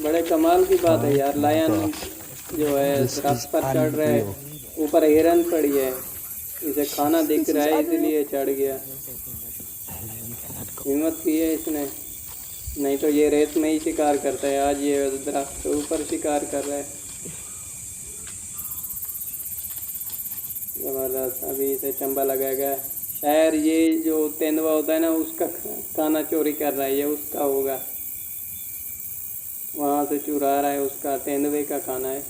बड़े कमाल की बात है यार। लायन जो है दरख्त पर चढ़ रहा है, ऊपर हिरन पड़ी है, इसे खाना दिख रहा है इसलिए चढ़ गया। हिम्मत की है इसने, नहीं तो ये रेत में ही शिकार करता है। आज ये दरख्त के ऊपर शिकार कर रहा है। जबरदस्त। अभी इसे चंबा लगाएगा। शायद ये जो तेंदुआ होता है ना, उसका खाना चोरी कर रहा है, ये उसका होगा, वहाँ से चुरा रहा है, उसका तेंदुए का खाना है।